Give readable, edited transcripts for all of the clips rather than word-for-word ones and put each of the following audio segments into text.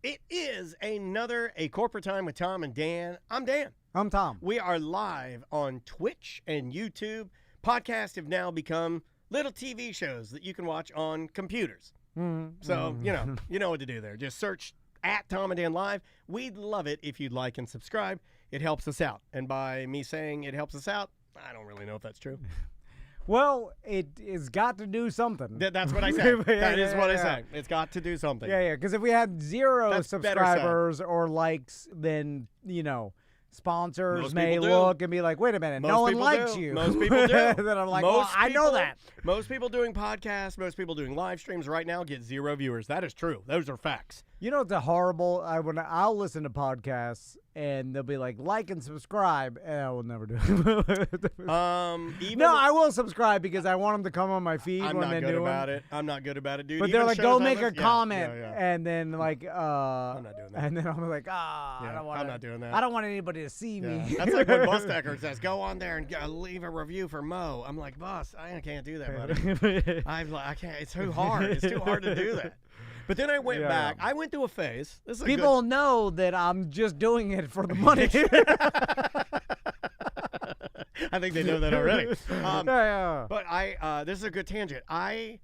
It is a corporate time with Tom and Dan. I'm Dan. I'm Tom. We are live on Twitch and YouTube. Podcasts have now become little TV shows that you can watch on computers. So, you know what to do there. Just search at Tom and Dan Live. We'd love it if you'd like and subscribe. It helps us out. And by me saying it helps us out, I don't really know if that's true. Well, it's got to do something. That's what I say. That is what I say. It's got to do something. Yeah. Because if we had zero That's subscribers or likes, then, sponsors may look and be like, wait a minute, no one likes you. Most people do. Then I'm like, I know that. Most people doing podcasts, most people doing live streams right now get 0 viewers. That is true. Those are facts. You know, it's a horrible. I'll listen to podcasts and they'll be like and subscribe, and I will never do it. I will subscribe because I want them to come on my feed when they're new. I'm not good about it, dude. But even they're like, go make a comment, yeah. and then I'm not doing that. And then I'm like, I'm not doing that. I don't want anybody to see me. That's like when Bus Decker says, go on there and leave a review for Mo. I'm like, boss, I can't do that, buddy. I can't. It's too hard. It's too hard to do that. But then I went back. I went through a phase. People know that I'm just doing it for the money. I think they know that already. But this is a good tangent. I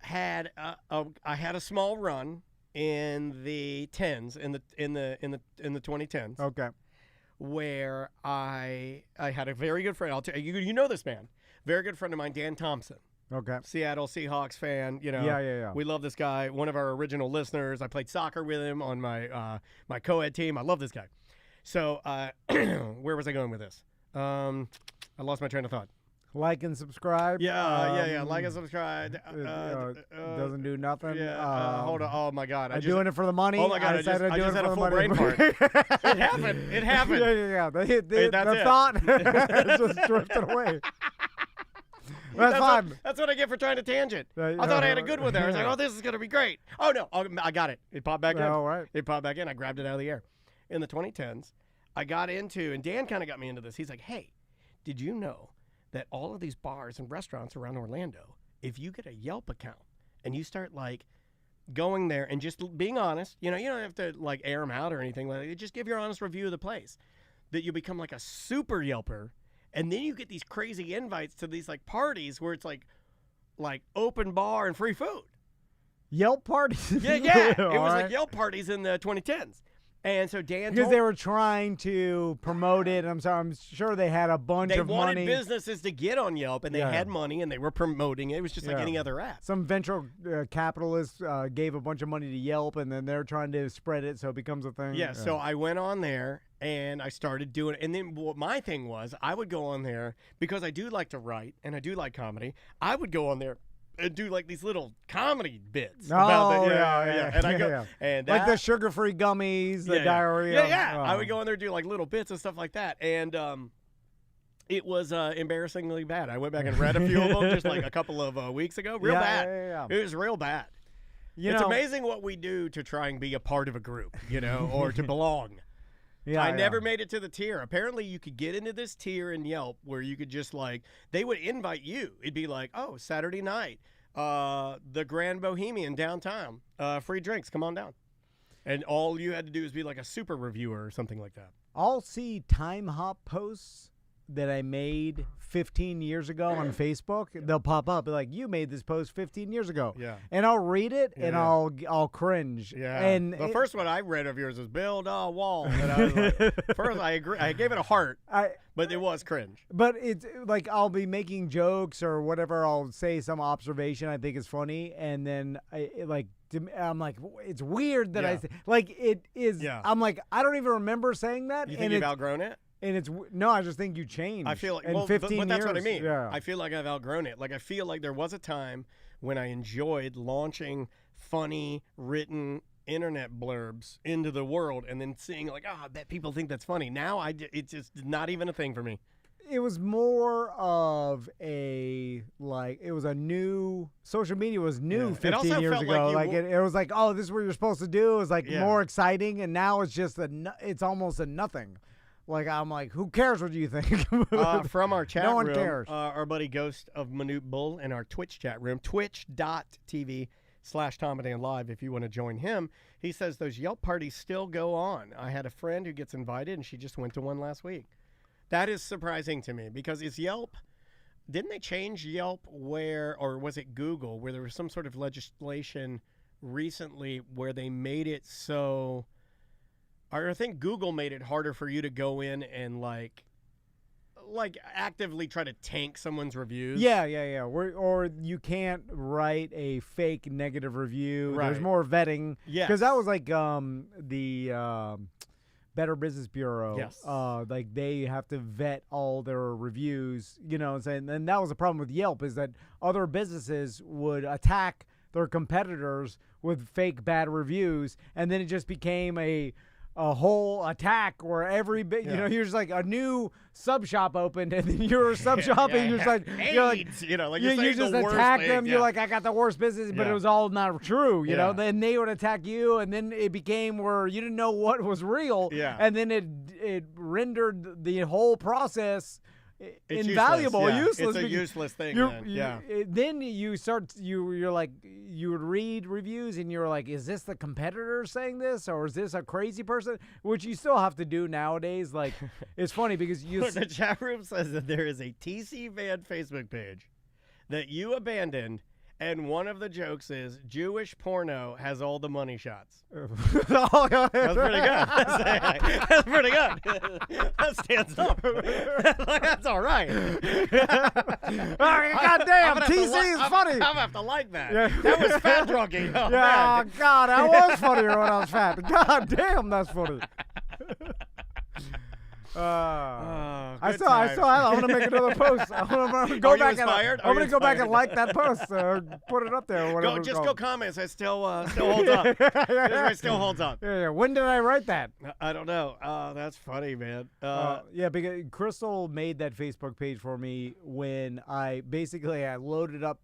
had a small run in the 10s in the 2010s. Okay. Where I had a very good friend. I'll tell you, you know this man. Very good friend of mine, Dan Thompson. Okay. Seattle Seahawks fan, Yeah. We love this guy. One of our original listeners. I played soccer with him on my my co-ed team. I love this guy. So, where was I going with this? I lost my train of thought. Like and subscribe. Yeah. Like and subscribe. Doesn't do nothing. Yeah. Hold on. Oh my God. I'm doing it for the money. Oh my God. I just had a full brain fart. It happened. Yeah. The thought just drifted away. That's fine. That's what I get for trying to tangent. I thought I had a good one there. I was like, this is going to be great. Oh, no. I got it. It popped back in. All right. It popped back in. I grabbed it out of the air. In the 2010s, I got into, and Dan kind of got me into this. He's like, hey, did you know that all of these bars and restaurants around Orlando, if you get a Yelp account and you start, going there and just being honest, you don't have to, air them out or anything like that. Just give your honest review of the place, that you become, a super Yelper. And then you get these crazy invites to these parties where it's like open bar and free food. Yelp parties? Yeah. It was like Yelp parties in the 2010s. And so Dan they were trying to promote it. I'm sure they had a bunch of money. They wanted businesses to get on Yelp, and they had money, and they were promoting it. It was just like any other app. Some venture capitalists gave a bunch of money to Yelp, and then they're trying to spread it so it becomes a thing. Yeah, so I went on there, and I started doing it. And then what my thing was, I would go on there, because I do like to write, and I do like comedy. I would go on there and do these little comedy bits. And I go and like the sugar-free gummies, the diarrhea. Yeah. I would go in there and do little bits and stuff like that. And it was embarrassingly bad. I went back and read a few of them just a couple of weeks ago. Real bad. Yeah. It was real bad. It's amazing what we do to try and be a part of a group, or to belong. I never made it to the tier. Apparently, you could get into this tier in Yelp where you could just they would invite you. It'd be Saturday night, the Grand Bohemian downtown, free drinks, come on down. And all you had to do is be a super reviewer or something like that. I'll see time hop posts that I made 15 years ago on Facebook. They'll pop up you made this post 15 years ago. Yeah. And I'll read it and I'll cringe. Yeah. And the first one I read of yours was build a wall. And I was first I agree. I gave it a heart, but it was cringe. But it's I'll be making jokes or whatever. I'll say some observation I think is funny, and then I'm like, it's weird that I say it is. Yeah. I'm like, I don't even remember saying that. You think you've outgrown it? And no, I just think you changed. I feel like, in 15 but that's years, what I mean. Yeah. I feel like I've outgrown it. I feel like there was a time when I enjoyed launching funny, written internet blurbs into the world and then seeing I bet people think that's funny. Now it's just not even a thing for me. It was more of it was a new, social media was new 15 years ago. It was oh, this is what you're supposed to do. It was more exciting, and now it's just it's almost a nothing. I'm who cares what you think? From our chat room, no one cares. Our buddy Ghost of Minute Bull in our Twitch chat room, twitch.tv/Tom and Dan Live, if you want to join him. He says those Yelp parties still go on. I had a friend who gets invited, and she just went to one last week. That is surprising to me because is Yelp, didn't they change Yelp or was it Google, where there was some sort of legislation recently where they made it so, or I think Google made it harder for you to go in and like actively try to tank someone's reviews. Yeah. Or you can't write a fake negative review. Right. There's more vetting. Yeah. Because that was like the Better Business Bureau. Yes. Like they have to vet all their reviews, you know what I'm saying? And that was the problem with Yelp is that other businesses would attack their competitors with fake bad reviews, and then it just became a whole attack where every bit, you know, you're just like a new sub shop opened, and then you're sub shopping. You're just like, you just attack them. You're like, I got the worst business, but it was all not true. You know, then they would attack you, and then it became where you didn't know what was real. Yeah. And then it rendered the whole process invaluable, useless. It's a useless thing. Then you're like, you would read reviews and you're like, is this the competitor saying this or is this a crazy person? Which you still have to do nowadays. Like, it's funny because the chat room says that there is a TC Van Facebook page that you abandoned. And one of the jokes is Jewish porno has all the money shots. That's pretty good. That's pretty good. That stands up. That's all right. Goddamn, TC is funny. I'm going to have to like that. Yeah. That was fat drunky. Oh, man. God, I was funnier when I was fat. God damn, that's funny. I'm gonna make another post. I'm gonna go back and like that post. Put it up there. Or whatever. Go comments. It still holds up. It still holds up. Yeah. When did I write that? I don't know. That's funny, man. Because Crystal made that Facebook page for me when I loaded up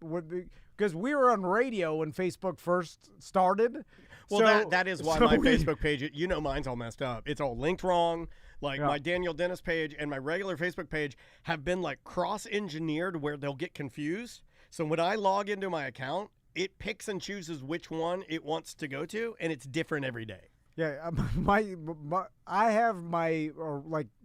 because we were on radio when Facebook first started. Well, that is why my Facebook page. You know, mine's all messed up. It's all linked wrong. Like my Daniel Dennis page and my regular Facebook page have been like cross-engineered where they'll get confused. So when I log into my account, it picks and chooses which one it wants to go to, and it's different every day. Yeah, I have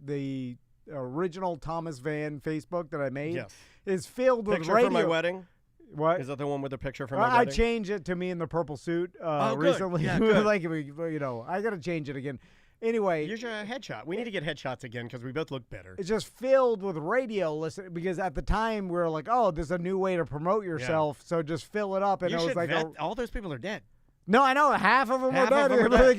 the original Thomas Van Facebook that I made is filled with picture radio. From my wedding. What? Is that the one with the picture from my wedding? I changed it to me in the purple suit recently. Yeah, good. I got to change it again. Anyway, use your headshot. We need to get headshots again because we both look better. It's just filled with radio listen because at the time we were like, oh, there's a new way to promote yourself, so just fill it up. And it was like, all those people are dead. No, I know half of them were dead,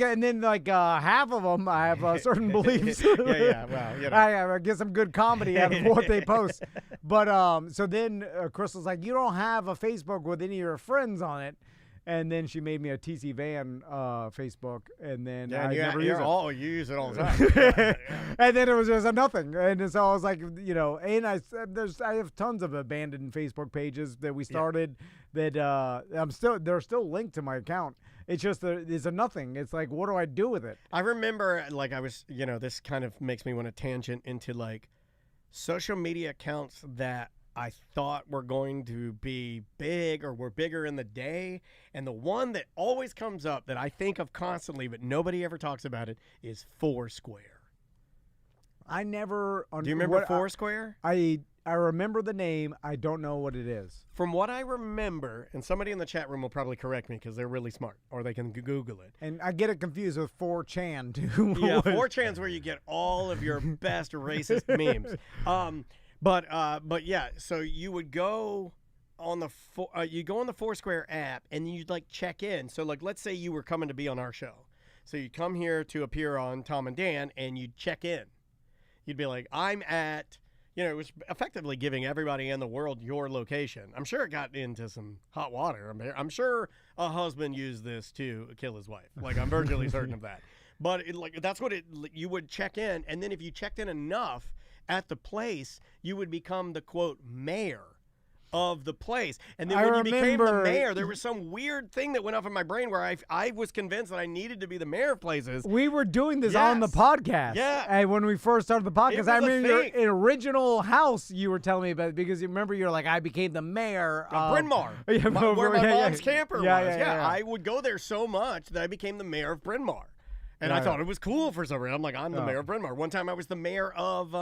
and then half of them I have certain beliefs. Well, I get some good comedy out of what they post. But so then Crystal's like, you don't have a Facebook with any of your friends on it. And then she made me a TC Van Facebook, and then I never use it. You use it all the time. And then it was just a nothing. And so I was like, and I have tons of abandoned Facebook pages that we started that they're still linked to my account. It's just it's a nothing. It's like, what do I do with it? I remember, like, I was, this kind of makes me want to tangent into like social media accounts that I thought were going to be big or were bigger in the day. And the one that always comes up that I think of constantly, but nobody ever talks about it, is Foursquare. I never... Do you remember Foursquare? I remember the name. I don't know what it is. From what I remember, and somebody in the chat room will probably correct me because they're really smart, or they can Google it. And I get it confused with 4chan, too. Yeah, 4chan's where you get all of your best racist memes. But yeah, so you would go on the Foursquare app and you'd like check in. So like, let's say you were coming to be on our show. So you'd come here to appear on Tom and Dan and you'd check in. You'd be like, I'm at, it was effectively giving everybody in the world your location. I'm sure it got into some hot water. I'm sure a husband used this to kill his wife. Like, I'm virtually certain of that. But that's what you would check in. And then if you checked in enough at the place, you would become the, quote, mayor of the place. And then when you became the mayor, there was some weird thing that went off in my brain where I was convinced that I needed to be the mayor of places. We were doing this on the podcast. Yeah. And when we first started the podcast, I remember your original house you were telling me about, because you remember you're like, I became the mayor of Bryn Mawr, where my mom's camper was. Yeah, I would go there so much that I became the mayor of Bryn Mawr. And I thought it was cool for some reason. I'm like, I'm the mayor of Bryn Mawr. One time I was the mayor of,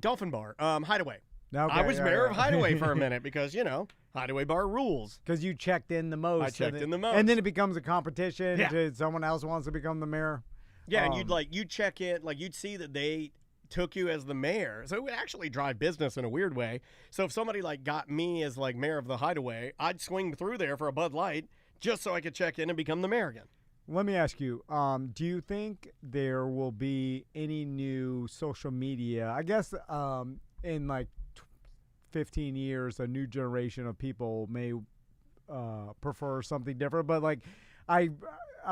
Dolphin Bar, Hideaway. Okay, I was mayor of Hideaway for a minute because, Hideaway Bar rules. Because you checked in the most. I checked in the most. And then it becomes a competition to someone else wants to become the mayor. Yeah, and you'd check in, you'd see that they took you as the mayor. So it would actually drive business in a weird way. So if somebody got me as mayor of the Hideaway, I'd swing through there for a Bud Light just so I could check in and become the mayor again. Let me ask you, do you think there will be any new social media? I guess in 15 years, a new generation of people may prefer something different. But I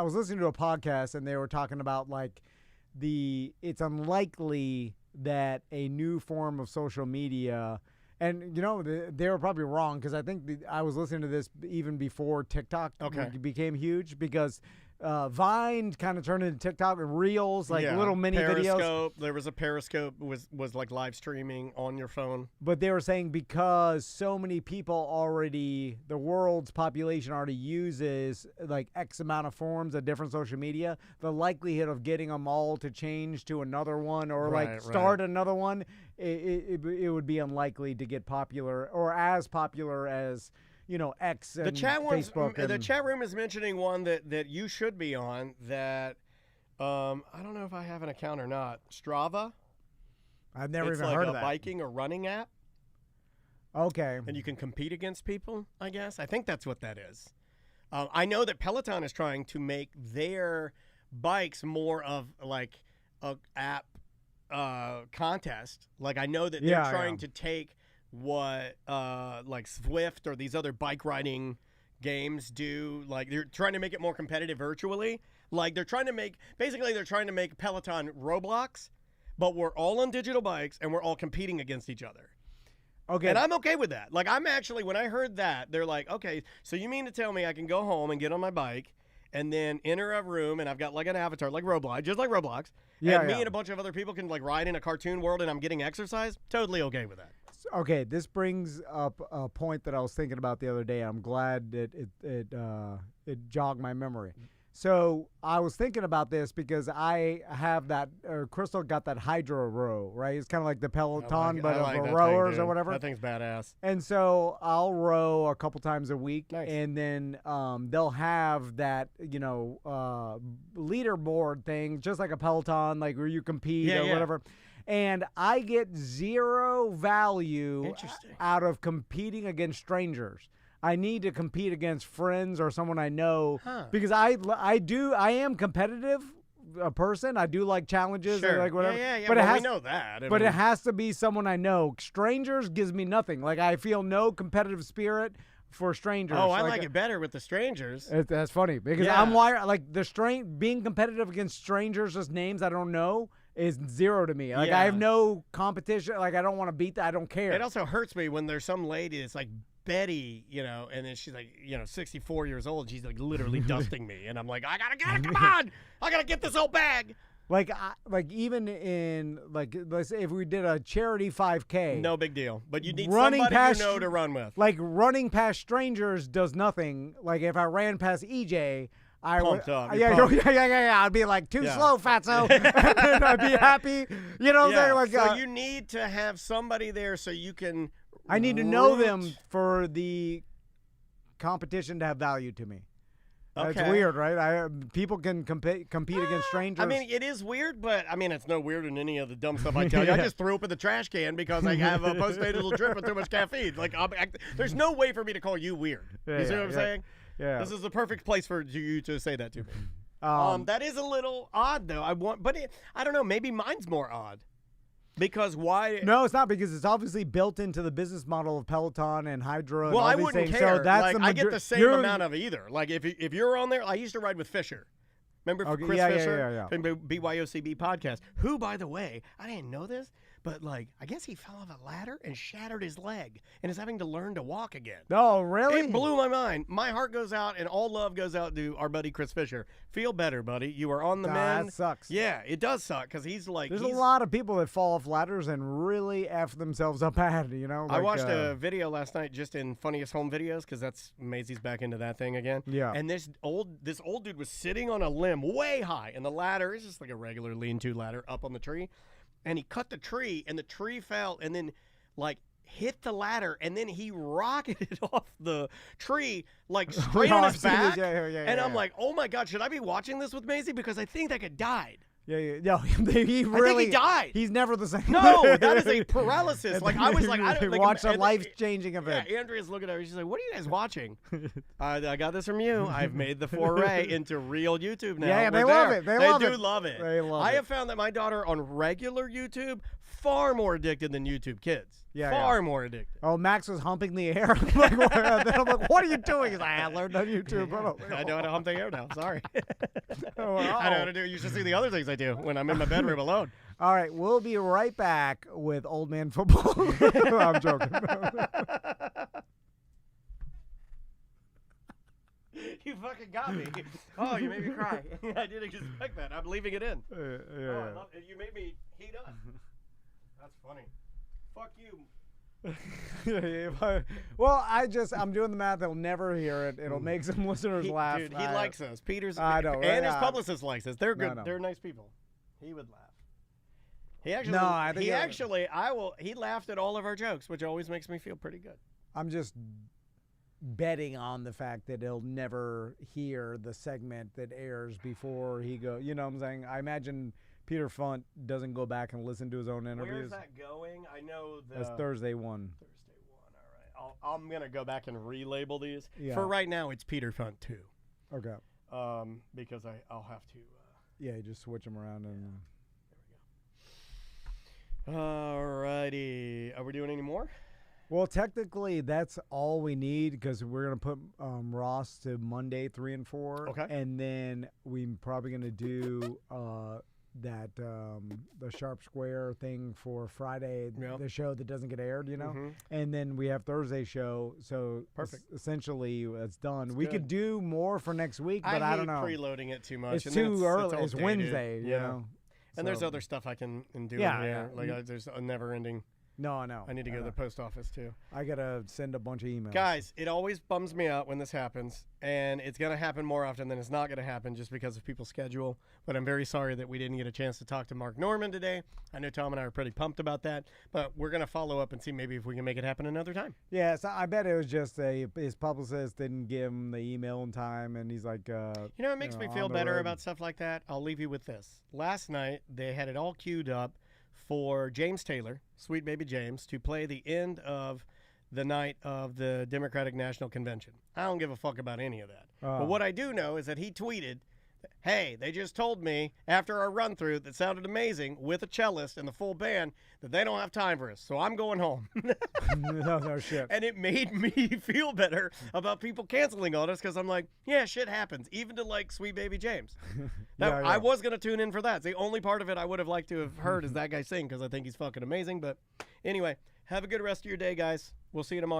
was listening to a podcast and they were talking about it's unlikely that a new form of social media, and they were probably wrong, because I think I was listening to this even before TikTok became huge, because Vine kind of turned into TikTok and Reels, little mini videos. There was a Periscope was live streaming on your phone. But they were saying because so many people the world's population already uses X amount of forms of different social media, the likelihood of getting them all to change to another one or start another one, it would be unlikely to get popular or as popular as X and Facebook. The chat room is mentioning one that you should be on that I don't know if I have an account or not. Strava. I've never even heard of that. It's a biking or running app. Okay. And you can compete against people, I guess. I think that's what that is. I know that Peloton is trying to make their bikes more of a app contest. I know that they're trying to take what Swift or these other bike riding games do. They're trying to make it more competitive virtually. They're trying to make Peloton Roblox, but we're all on digital bikes and we're all competing against each other. Okay. And I'm okay with that. I'm actually, when I heard that, they're like, okay, so you mean to tell me I can go home and get on my bike and then enter a room and I've got an avatar Roblox, just like Roblox. Yeah, and me and a bunch of other people can ride in a cartoon world and I'm getting exercise? Totally okay with that. Okay, this brings up a point that I was thinking about the other day. I'm glad that it jogged my memory. So I was thinking about this because I have that Crystal got that Hydro row, right? It's kind of like the Peloton, but of rowers or whatever. That thing's badass. And so I'll row a couple times a week, and then they'll have that leaderboard thing, just like a Peloton, where you compete or whatever. And I get zero value out of competing against strangers. I need to compete against friends or someone I know because I am competitive a person. I do like challenges or whatever. Yeah. But we know that. But it has to be someone I know. Strangers gives me nothing. I feel no competitive spirit for strangers. Oh, I like it better with the strangers. That's funny because I'm wired being competitive against strangers, just names I don't know, is zero to me. I have no competition. I don't want to beat that. I don't care. It also hurts me when there's some lady that's Betty, and then she's 64 years old. She's literally dusting me, and I'm like, I gotta get it. Come on, I gotta get this whole bag. Even in let's say if we did a charity 5K, no big deal. But you need somebody to run with. Running past strangers does nothing. If I ran past EJ. Pumped up. Yeah. I'd be too slow, fatso. And I'd be happy. You know what I'm saying? So you need to have somebody there so you can. I need to know them for the competition to have value to me. Okay. That's weird, right? People can compete against strangers. It is weird, but it's no weirder than any of the dumb stuff I tell you. I just threw up in the trash can because I have a postnatal drip with too much caffeine. There's no way for me to call you weird. You see what I'm saying? Yeah. This is the perfect place for you to say that to me. That is a little odd, though. I don't know. Maybe mine's more odd. Because why? No, it's not, because it's obviously built into the business model of Peloton and Hydro. Well, and all I these wouldn't things. care. So that's I get the same amount of either. If you're on there, I used to ride with Fisher. Remember Chris Fisher from BYOCB podcast, who, by the way, I didn't know this, but like I guess he fell off a ladder and shattered his leg and is having to learn to walk again. Oh, really? It blew my mind. My heart goes out and all love goes out to our buddy Chris Fisher. Feel better, buddy. You are on the mend. That sucks. Yeah, it does suck because he's like. There's a lot of people that fall off ladders and really F themselves up bad, you know? Like, I watched a video last night just in Funniest Home Videos because that's Maisie's back into that thing again. Yeah. And this old dude was sitting on a limb way high, and the ladder is just like a regular lean-to ladder up on the tree. And he cut the tree, and the tree fell, and then, like, hit the ladder, and then he rocketed off the tree, like, straight on his back. And I'm like, oh, my God, should I be watching this with Maisie? Because I think that guy died. No, he really. I think he died. He's never the same. No, that is a paralysis. Like I was like, I don't like, watch a life-changing event. Yeah, Andrea's looking at her. She's like, "What are you guys watching?" I got this from you. I've made the foray into real YouTube now. Yeah, they love it. They do love it. They love it. I have found that my daughter on regular YouTube far more addicted than YouTube Kids. Far more addicted. Oh, Max was humping the air. I'm like, what are you doing? He's like, I learned on YouTube. I know how to hump the air now. Sorry. I know how to do it. You should see the other things I do when I'm in my bedroom alone. All right, we'll be right back with Old Man Football. I'm joking. You fucking got me. Oh, you made me cry. I didn't expect that. I'm leaving it in. I love it. You made me heat up. That's funny. Fuck you. Well, I'm doing the math. They'll never hear it. It'll make some listeners laugh. Dude, he likes us. Peter's I know, and his publicist likes us. They're good. No. They're nice people. He would laugh. He actually, he laughed at all of our jokes, which always makes me feel pretty good. I'm just betting on the fact that he'll never hear the segment that airs before he goes. You know what I'm saying? I imagine Peter Funt doesn't go back and listen to his own interviews. Where's that going? I know that's Thursday 1. All right. I'm going to go back and relabel these. Yeah. For right now, it's Peter Funt 2. Okay. Because I'll have to. Yeah, you just switch them around. And There we go. All righty. Are we doing any more? Well, technically, that's all we need because we're going to put Ross to Monday 3 and 4. Okay. And then we're probably going to do that the Sharp Square thing for Friday, the show that doesn't get aired, you know? Mm-hmm. And then we have Thursday show. So perfect. Essentially, it's done. We could do more for next week, but I don't know. I hate preloading it too much. It's too early. It's Wednesday, you know? And there's other stuff I can do in here. Like there's a never-ending. No, I know. I need to go to the post office, too. I got to send a bunch of emails. Guys, it always bums me out when this happens, and it's going to happen more often than it's not going to happen just because of people's schedule. But I'm very sorry that we didn't get a chance to talk to Mark Norman today. I know Tom and I are pretty pumped about that, but we're going to follow up and see maybe if we can make it happen another time. Yeah, so I bet it was just his publicist didn't give him the email in time, and he's like, it makes me feel better about stuff like that. I'll leave you with this. Last night, they had it all queued up for James Taylor, Sweet Baby James, to play the end of the night of the Democratic National Convention. I don't give a fuck about any of that. But what I do know is that he tweeted, hey, they just told me after our run-through that sounded amazing with a cellist and the full band that they don't have time for us, so I'm going home. No shit. And it made me feel better about people canceling on us because I'm like, yeah, shit happens, even to like Sweet Baby James. I was going to tune in for that. It's the only part of it I would have liked to have heard is that guy sing because I think he's fucking amazing. But anyway, have a good rest of your day, guys. We'll see you tomorrow.